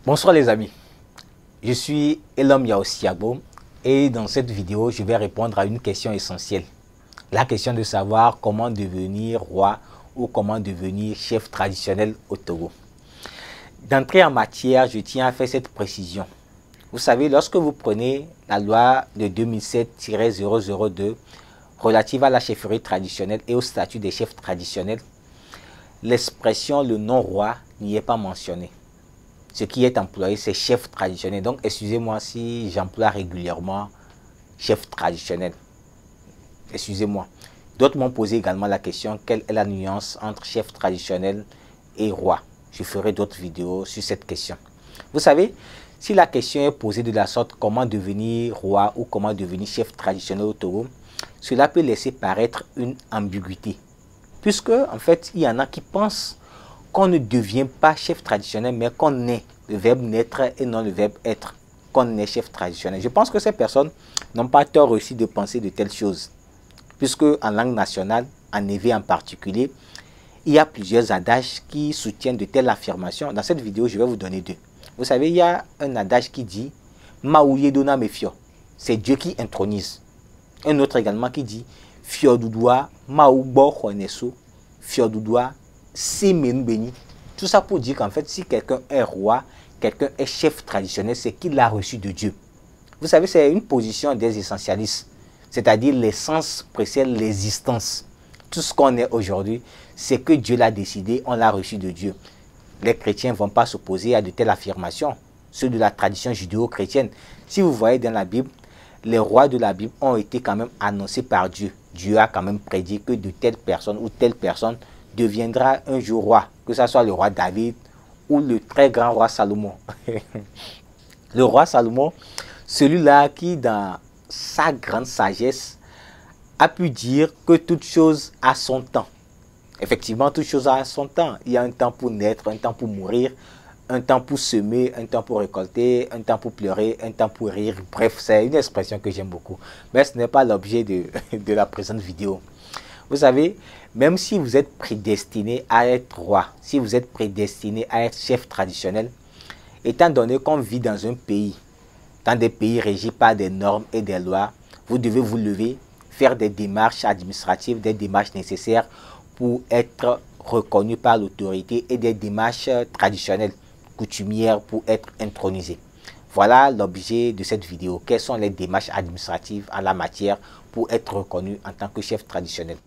Bonsoir les amis, je suis Elom Yaosiabo et dans cette vidéo, je vais répondre à une question essentielle. La question de savoir comment devenir roi ou comment devenir chef traditionnel au Togo. D'entrée en matière, je tiens à faire cette précision. Vous savez, lorsque vous prenez la loi de 2007-002 relative à la chefferie traditionnelle et au statut des chefs traditionnels, l'expression le non-roi n'y est pas mentionnée. Ce qui est employé, c'est chef traditionnel. Donc, excusez-moi si j'emploie régulièrement chef traditionnel. Excusez-moi. D'autres m'ont posé également la question, quelle est la nuance entre chef traditionnel et roi? Je ferai d'autres vidéos sur cette question. Vous savez, si la question est posée de la sorte, comment devenir roi ou comment devenir chef traditionnel au Togo, cela peut laisser paraître une ambiguïté. Puisque, en fait, il y en a qui pensent qu'on ne devient pas chef traditionnel, mais qu'on est, le verbe naître et non le verbe être, qu'on est chef traditionnel. Je pense que ces personnes n'ont pas tort aussi de penser de telles choses. Puisque en langue nationale, en éveil en particulier, il y a plusieurs adages qui soutiennent de telles affirmations. Dans cette vidéo, je vais vous donner deux. Vous savez, il y a un adage qui dit « Maouye dona me fio ». C'est Dieu qui intronise. Un autre également qui dit « Fio doudoua maou bo khoneso, fio doudoua semenu beni ». Tout ça pour dire qu'en fait, si quelqu'un est roi, quelqu'un est chef traditionnel, c'est qu'il l'a reçu de Dieu. Vous savez, c'est une position des essentialistes. C'est-à-dire l'essence précède l'existence. Tout ce qu'on est aujourd'hui, c'est que Dieu l'a décidé, on l'a reçu de Dieu. Les chrétiens ne vont pas s'opposer à de telles affirmations, ceux de la tradition judéo-chrétienne. Si vous voyez dans la Bible, les rois de la Bible ont été quand même annoncés par Dieu. Dieu a quand même prédit que de telle personne ou telle personne deviendra un jour roi, que ce soit le roi David ou le très grand roi Salomon. Le roi Salomon, celui-là qui dans sa grande sagesse a pu dire que toute chose a son temps. Effectivement, toute chose a son temps. Il y a un temps pour naître, un temps pour mourir, un temps pour semer, un temps pour récolter, un temps pour pleurer, un temps pour rire. Bref, c'est une expression que j'aime beaucoup. Mais ce n'est pas l'objet de la présente vidéo. Vous savez, même si vous êtes prédestiné à être roi, si vous êtes prédestiné à être chef traditionnel, étant donné qu'on vit dans un pays, dans des pays régis par des normes et des lois, vous devez vous lever, faire des démarches administratives, des démarches nécessaires pour être reconnu par l'autorité et des démarches traditionnelles, coutumières pour être intronisé. Voilà l'objet de cette vidéo. Quelles sont les démarches administratives en la matière pour être reconnu en tant que chef traditionnel?